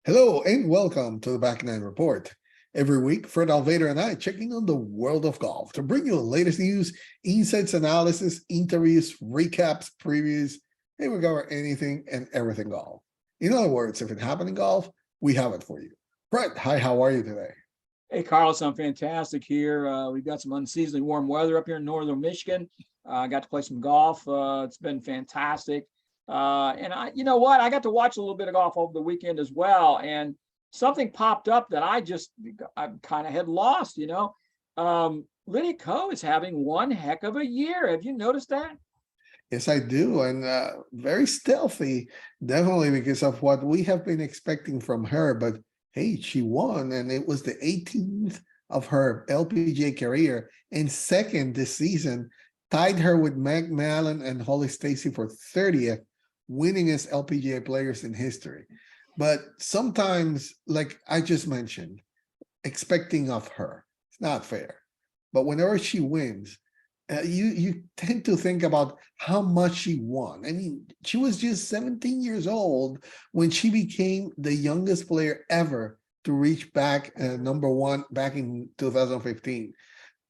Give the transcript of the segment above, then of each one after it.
Hello and welcome to the Back Nine Report. Every week, Fred Alvader and I checking on the world of golf to bring you the latest news, insights, analysis, interviews, recaps, previews. Hey, we cover anything and everything golf. In other words, if it happened in golf, we have it for you. Fred, hi, how are you today? Hey, Carlos, I'm fantastic here. We've got some unseasonably warm weather up here in northern Michigan. I got to play some golf. It's been fantastic. You know what? I got to watch a little bit of golf over the weekend as well. And something popped up that I kind of had lost, Lydia Ko is having one heck of a year. Have you noticed that? Yes, I do. And very stealthy, definitely because of what we have been expecting from her. But hey, she won, and it was the 18th of her LPGA career and second this season, tied her with Meg Mallon and Holly Stacey for 30th, winningest LPGA players in history. But sometimes, like I just mentioned, expecting of her, it's not fair. But whenever she wins, you tend to think about how much she won. I mean, she was just 17 years old when she became the youngest player ever to reach back number one back in 2015.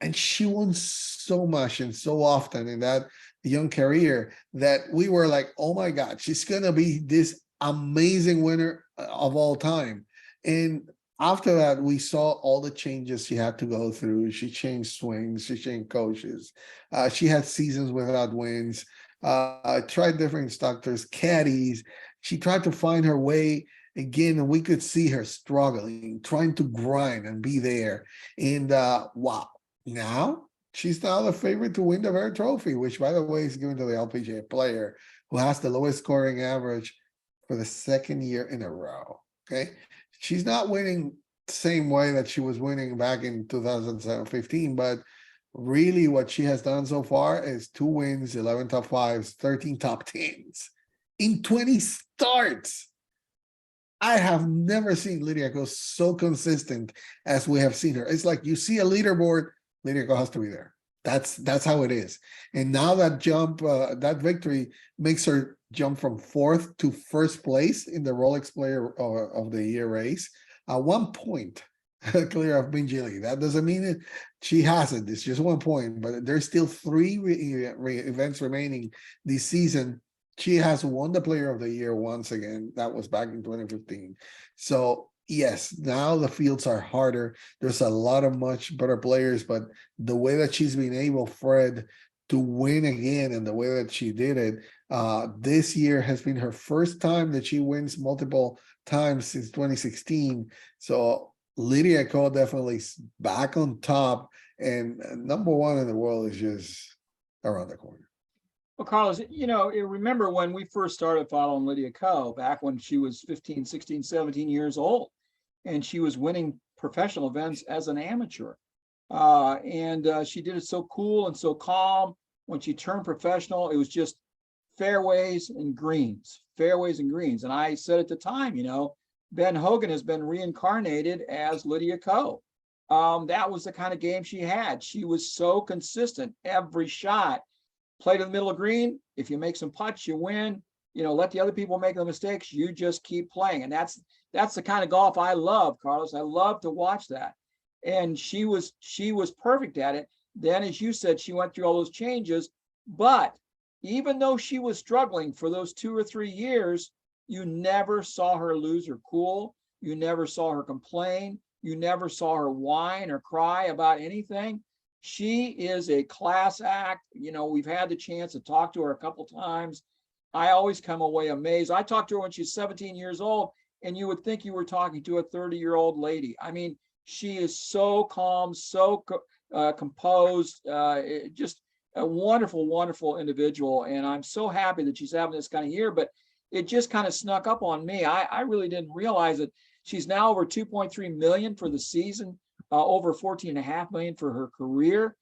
And she won so much and so often in that young career that we were like, oh my God, she's going to be this amazing winner of all time. And after that, we saw all the changes she had to go through. She changed swings, she changed coaches. She had seasons without wins, tried different instructors, caddies. She tried to find her way again, and we could see her struggling, trying to grind and be there. And wow, now she's now the favorite to win the Bear Trophy, which, by the way, is given to the LPGA player who has the lowest scoring average for the second year in a row. Okay. She's not winning the same way that she was winning back in 2015, but really what she has done so far is 2 wins, 11 top fives, 13 top tens in 20 starts. I have never seen Lydia go so consistent as we have seen her. It's like you see a leaderboard, Lydia go has to be there. That's how it is. And now that jump, that victory makes her jump from fourth to first place in the Rolex Player of the Year race. 1 point clear of Minjee Lee. That doesn't mean it. She has it. It's just 1 point, but there's still three events remaining this season. She has won the Player of the Year once again. That was back in 2015. So yes, now the fields are harder. There's a lot of much better players, but the way that she's been able, Fred, to win again and the way that she did it, this year has been her first time that she wins multiple times since 2016. So Lydia Ko definitely back on top, and number one in the world is just around the corner. Well, Carlos, remember when we first started following Lydia Ko back when she was 15, 16, 17 years old, and she was winning professional events as an amateur. She did it so cool and so calm. When she turned professional, it was just fairways and greens, fairways and greens. And I said at the time, Ben Hogan has been reincarnated as Lydia Ko. That was the kind of game she had. She was so consistent every shot. Play to the middle of green. If you make some putts, you win. Let the other people make the mistakes. You just keep playing. And that's the kind of golf I love, Carlos. I love to watch that. And she was perfect at it. Then, as you said, she went through all those changes. But even though she was struggling for those 2 or 3 years, you never saw her lose her cool. You never saw her complain. You never saw her whine or cry about anything. She is a class act. We've had the chance to talk to her a couple times. I always come away amazed. I talked to her when she's 17 years old, and you would think you were talking to a 30-year-old lady. I mean, she is so calm, so composed, just a wonderful, wonderful individual. And I'm so happy that she's having this kind of year, but it just kind of snuck up on me. I really didn't realize it. She's now over 2.3 million for the season. Over 14.5 million for her career.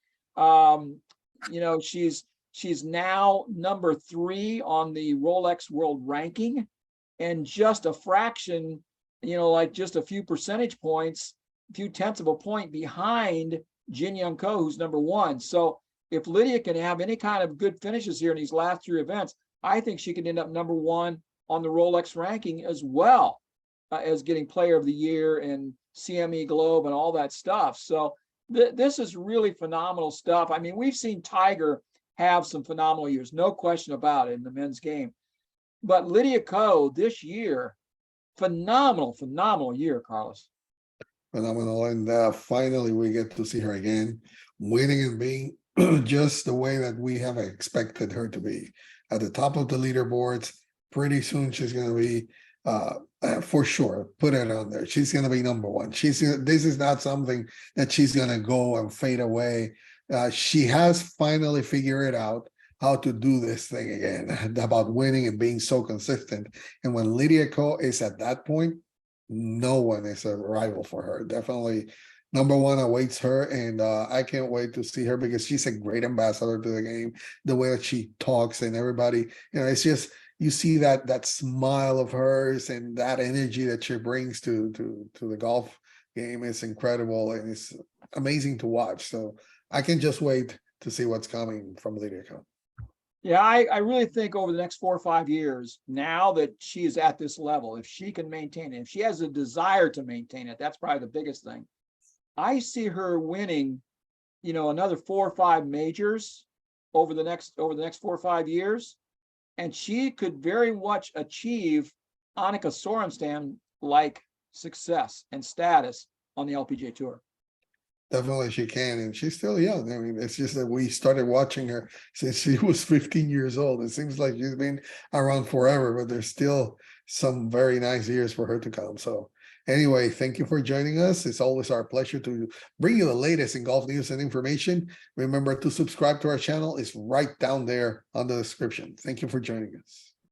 She's now number 3 on the Rolex World Ranking, and just a fraction, like just a few percentage points, a few tenths of a point behind Jin Young Ko, who's number 1. So if Lydia can have any kind of good finishes here in these last 3 events, I think she can end up number 1 on the Rolex ranking as well. as getting Player of the Year and CME Globe and all that stuff. So this is really phenomenal stuff. I mean, we've seen Tiger have some phenomenal years, no question about it, in the men's game. But Lydia Ko this year, phenomenal year, Carlos. Phenomenal. And finally, we get to see her again, winning and being just the way that we have expected her to be at the top of the leaderboards. Pretty soon, she's going to be, for sure, put it on there. She's going to be number one. This is not something that she's going to go and fade away. She has finally figured out how to do this thing again about winning and being so consistent. And when Lydia Ko is at that point, no one is a rival for her. Definitely number one awaits her, and I can't wait to see her because she's a great ambassador to the game. The way that she talks and everybody, it's just you see that smile of hers and that energy that she brings to the golf game is incredible, and it's amazing to watch. So I can just wait to see what's coming from Lydia Ko. Yeah, I really think over the next 4 or 5 years, now that she is at this level, if she can maintain it, if she has a desire to maintain it, that's probably the biggest thing. I see her winning, another 4 or 5 majors over the next 4 or 5 years, and she could very much achieve Annika Sorenstam like success and status on the LPGA Tour. Definitely she can, and she's still young. I mean, it's just that we started watching her since she was 15 years old. It seems like she's been around forever, but there's still some very nice years for her to come. So anyway, thank you for joining us. It's always our pleasure to bring you the latest in golf news and information. Remember to subscribe to our channel. It's right down there on the description. Thank you for joining us.